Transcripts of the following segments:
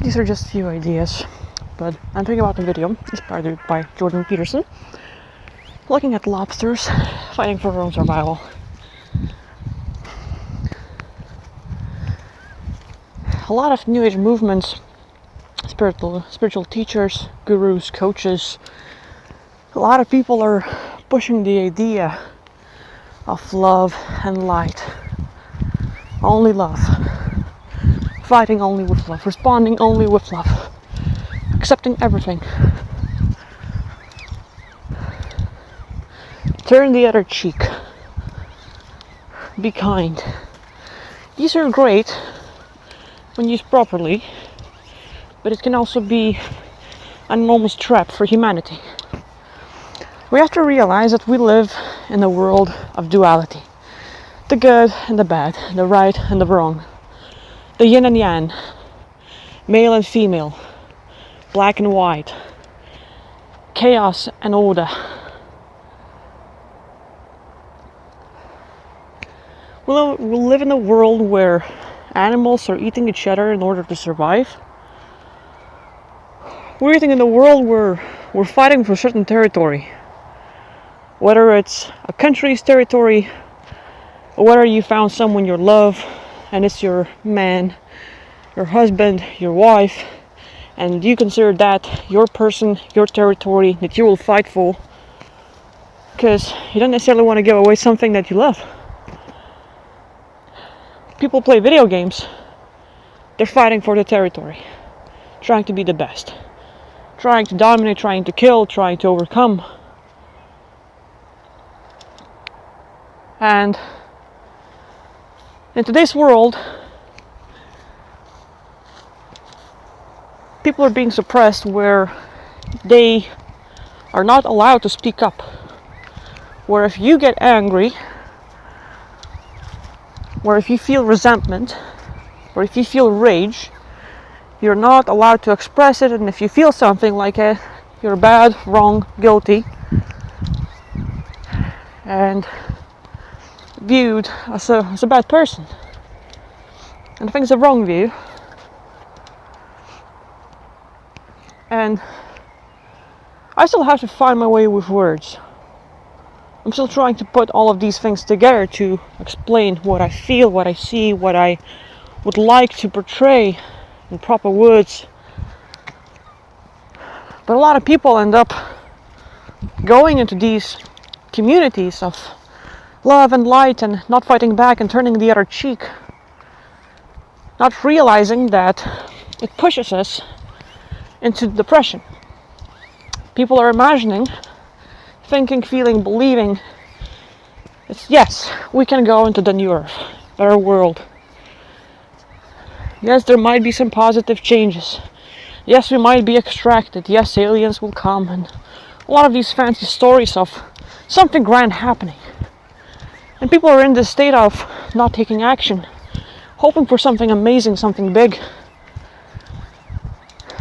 These are just a few ideas, but I'm thinking about a video inspired by Jordan Peterson, looking at lobsters fighting for their own survival. A lot of New Age movements, spiritual teachers, gurus, coaches, a lot of people are pushing the idea of love and light. Only love. Fighting only with love. Responding only with love. Accepting everything. Turn the other cheek. Be kind. These are great when used properly, but it can also be an enormous trap for humanity. We have to realize that we live in a world of duality. The good and the bad, the right and the wrong. The yin and yang, male and female, black and white, chaos and order. We live in a world where animals are eating each other in order to survive. We're living in a world where we're fighting for certain territory. Whether it's a country's territory, or whether you found someone you love and it's your man, your husband, your wife, and you consider that your person, your territory that you will fight for because you don't necessarily want to give away something that you love. People play video games. They're fighting for the territory, trying to be the best, trying to dominate, trying to kill, trying to overcome. And in today's world, people are being suppressed where they are not allowed to speak up. Where if you get angry, where if you feel resentment, or if you feel rage, you're not allowed to express it, and if you feel something like it, you're bad, wrong, guilty, and viewed as a bad person. And I think it's a wrong view. And I still have to find my way with words. I'm still trying to put all of these things together to explain what I feel, what I see, what I would like to portray in proper words. But a lot of people end up going into these communities of love and light and not fighting back and turning the other cheek, not realizing that it pushes us into depression. People are imagining, thinking, feeling, believing it's yes, we can go into the new earth, better world. Yes, there might be some positive changes. Yes, we might be extracted. Yes, aliens will come, and a lot of these fancy stories of something grand happening. And people are in this state of not taking action, hoping for something amazing, something big.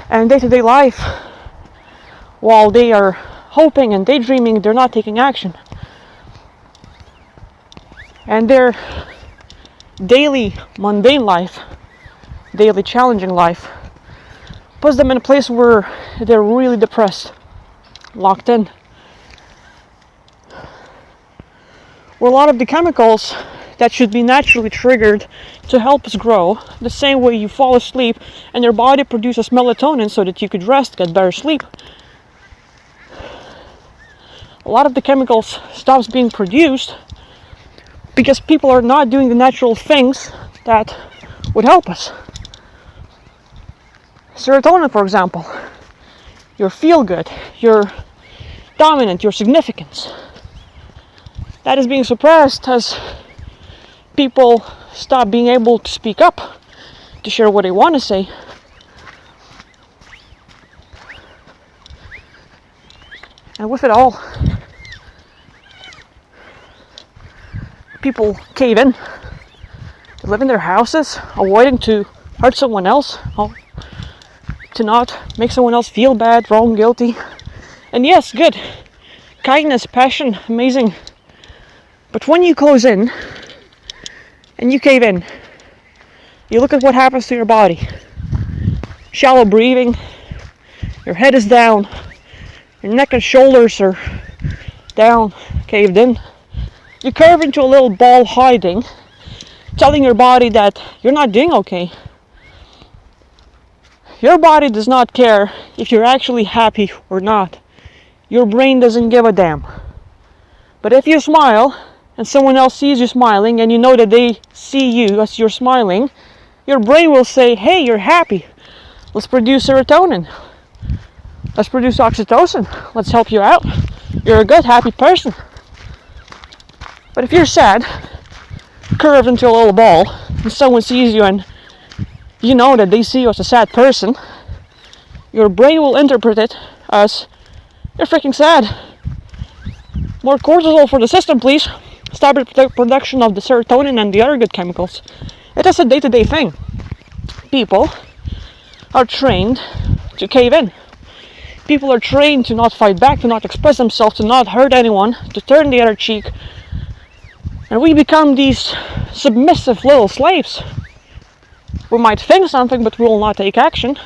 And day-to-day life, while they are hoping and daydreaming, they're not taking action. And their daily mundane life, daily challenging life, puts them in a place where they're really depressed, locked in. Where a lot of the chemicals that should be naturally triggered to help us grow, the same way you fall asleep and your body produces melatonin so that you could rest, get better sleep, a lot of the chemicals stops being produced because people are not doing the natural things that would help us. Serotonin, for example, your feel good, your dominant, your significance, that is being suppressed as people stop being able to speak up, to share what they want to say. And with it all, people cave in. They live in their houses, avoiding to hurt someone else, to not make someone else feel bad, wrong, guilty. And yes, good. Kindness, passion, amazing. But when you close in and you cave in, you look at what happens to your body. shallow breathing, your head is down, your neck and shoulders are down, caved in. You curve into a little ball hiding, telling your body that you're not doing okay. Your body does not care if you're actually happy or not. Your brain doesn't give a damn. But if you smile and someone else sees you smiling and you know that they see you as you're smiling, your brain will say, hey, you're happy. Let's produce serotonin. Let's produce oxytocin. Let's help you out. You're a good, happy person. But if you're sad, curved into a little ball, and someone sees you and you know that they see you as a sad person, your brain will interpret it as, you're freaking sad. More cortisol for the system, please. Stop the production of the serotonin and the other good chemicals. It is a day-to-day thing. People are trained to cave in. People are trained to not fight back, to not express themselves, to not hurt anyone, to turn the other cheek. And we become these submissive little slaves. We might think something, but we will not take action.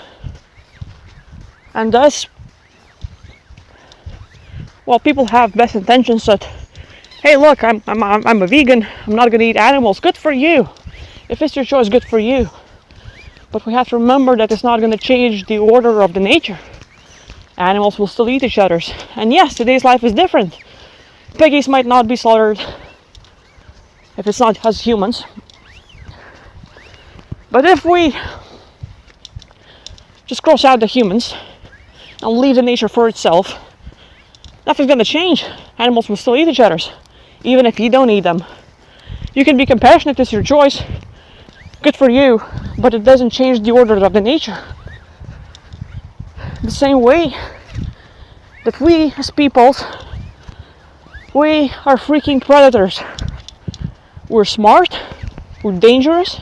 And thus, while people have best intentions that, hey, look, I'm a vegan, I'm not going to eat animals, good for you. If it's your choice, good for you. But we have to remember that it's not going to change the order of the nature. Animals will still eat each other. And yes, today's life is different. Piggies might not be slaughtered if it's not us humans. But if we just cross out the humans and leave the nature for itself, nothing's going to change. Animals will still eat each other, even if you don't eat them. You can be compassionate, it's your choice. Good for you, but it doesn't change the order of the nature. The same way that we as peoples, we are freaking predators. We're smart, we're dangerous,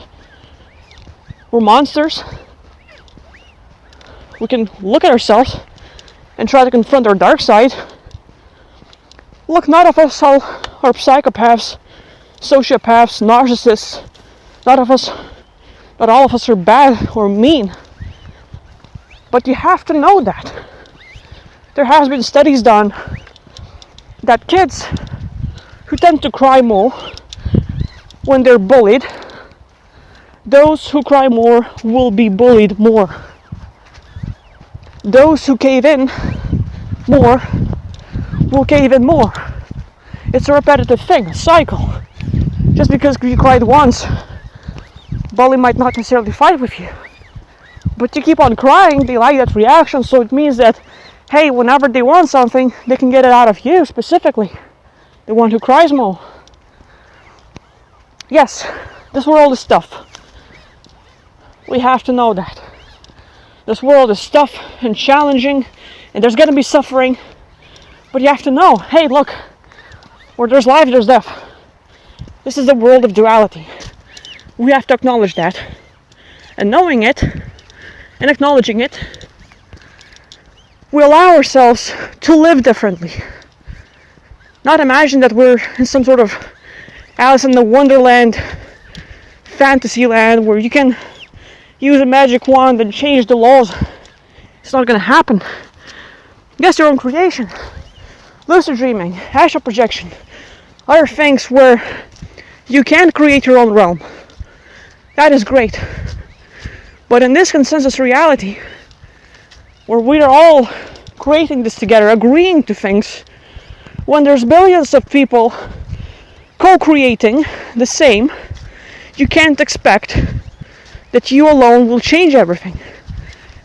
we're monsters. We can look at ourselves and try to confront our dark side. Look, none of us are psychopaths, sociopaths, narcissists. Not all of us are bad or mean. But you have to know that. There has been studies done that kids who tend to cry more when they're bullied, those who cry more will be bullied more. Those who cave in more will cave in more. It's a repetitive thing, a cycle. Just because you cried once, bully might not necessarily fight with you. But you keep on crying, they like that reaction, so it means that, hey, whenever they want something, they can get it out of you specifically. The one who cries more. Yes, this world is tough. We have to know that. This world is tough and challenging, and there's going to be suffering. But you have to know, hey, look, where there's life, there's death. This is the world of duality. We have to acknowledge that. And knowing it, and acknowledging it, we allow ourselves to live differently. Not imagine that we're in some sort of Alice in the Wonderland fantasy land where you can use a magic wand and change the laws. It's not going to happen. Guess your own creation. Lucid dreaming, astral projection, other things where you can create your own realm. That is great. But in this consensus reality, where we are all creating this together, agreeing to things, when there's billions of people co-creating the same, you can't expect that you alone will change everything.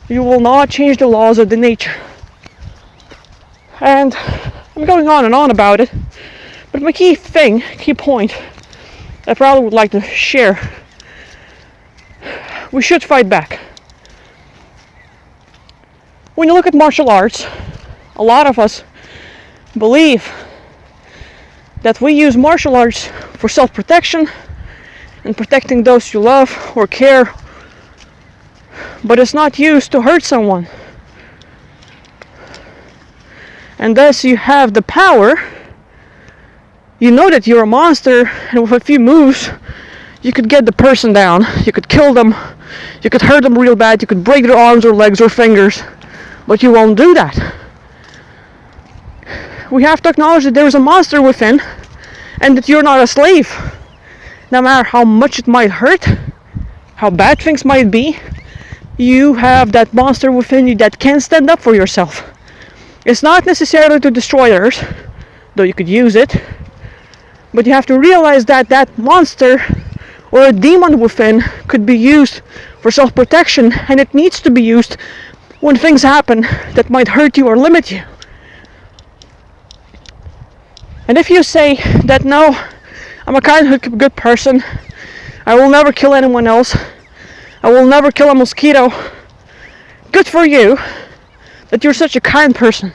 You will not change the laws of the nature. And I'm going on and on about it, but my key point, I probably would like to share. We should fight back. When you look at martial arts, a lot of us believe that we use martial arts for self-protection and protecting those you love or care, but it's not used to hurt someone. And thus you have the power, you know that you're a monster, and with a few moves you could get the person down, you could kill them, You could hurt them real bad. You could break their arms or legs or fingers, but you won't do that. We have to acknowledge that there is a monster within, and that you're not a slave. No matter how much it might hurt, how bad things might be, you have that monster within you that can stand up for yourself. It's not necessarily to destroy others, though you could use it, but you have to realize that that monster or a demon within could be used for self-protection, and it needs to be used when things happen that might hurt you or limit you. And if you say that, no, I'm a kind, good person, I will never kill anyone else, I will never kill a mosquito, good for you that you're such a kind person.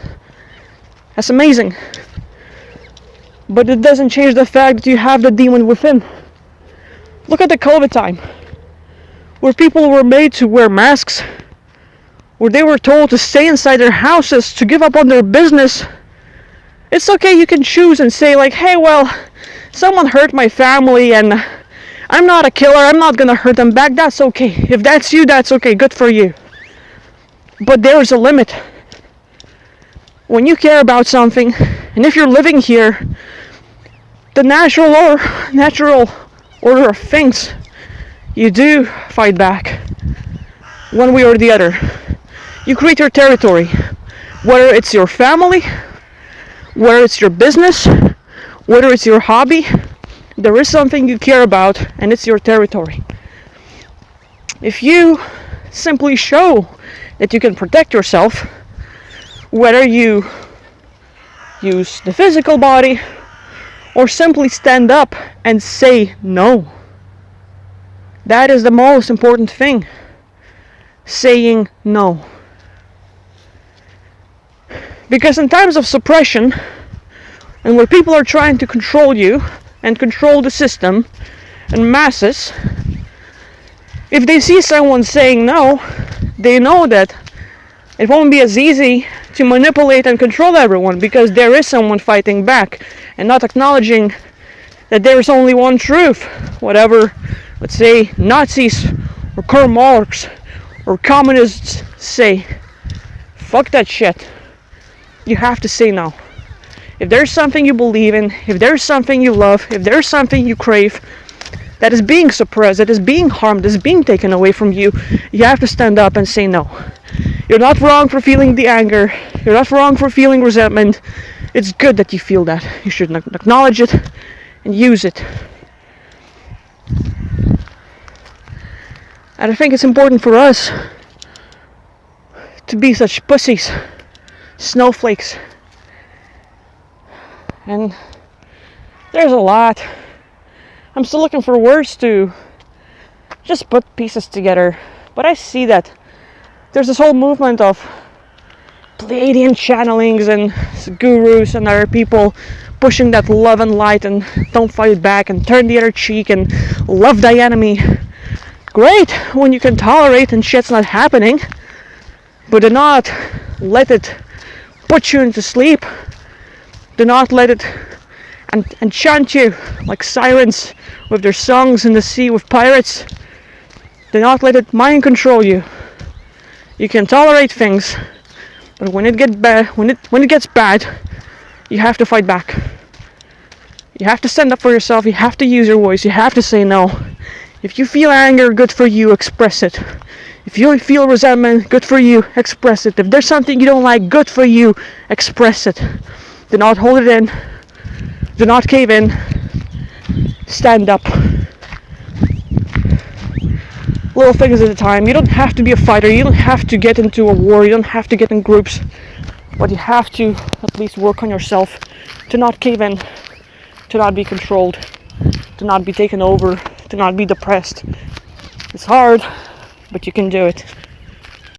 That's amazing. But it doesn't change the fact that you have the demon within. Look at the COVID time, where people were made to wear masks, where they were told to stay inside their houses, to give up on their business. It's okay, you can choose and say like, hey, well, someone hurt my family and I'm not a killer, I'm not gonna hurt them back. That's okay. If that's you, that's okay, good for you. But there is a limit. When you care about something, and if you're living here, the natural order of things, you do fight back one way or the other. You create your territory, whether it's your family, whether it's your business, whether it's your hobby. There is something you care about, and it's your territory. If you simply show that you can protect yourself, whether you use the physical body or simply stand up and say no, that is the most important thing. Saying no. Because in times of suppression, and where people are trying to control you and control the system and masses, if they see someone saying no, they know that it won't be as easy to manipulate and control everyone, because there is someone fighting back and not acknowledging that there is only one truth. Whatever, let's say, Nazis or Karl Marx or communists say, fuck that shit. You have to say no. If there's something you believe in, if there's something you love, if there's something you crave that is being suppressed, that is being harmed, that is being taken away from you, you have to stand up and say no. You're not wrong for feeling the anger. You're not wrong for feeling resentment. It's good that you feel that. You should acknowledge it and use it. And I think it's important for us to be such pussies, snowflakes. And there's a lot. I'm still looking for words to just put pieces together. But I see that there's this whole movement of Pleiadian channelings and gurus and other people pushing that love and light and don't fight back and turn the other cheek and love thy enemy. Great when you can tolerate and shit's not happening, but do not let it put you into sleep. Do not let it enchant you like sirens with their songs in the sea with pirates. Do not let it mind control you. You can tolerate things, but when it gets bad, when it gets bad, you have to fight back. You have to stand up for yourself. You have to use your voice. You have to say no. If you feel anger, good for you, express it. If you feel resentment, good for you, express it. If there's something you don't like, good for you, express it. Do not hold it in. Do not cave in. Stand up. Little things at a time. You don't have to be a fighter. You don't have to get into a war. You don't have to get in groups. But you have to at least work on yourself to not cave in, to not be controlled, to not be taken over, to not be depressed. It's hard, but you can do it.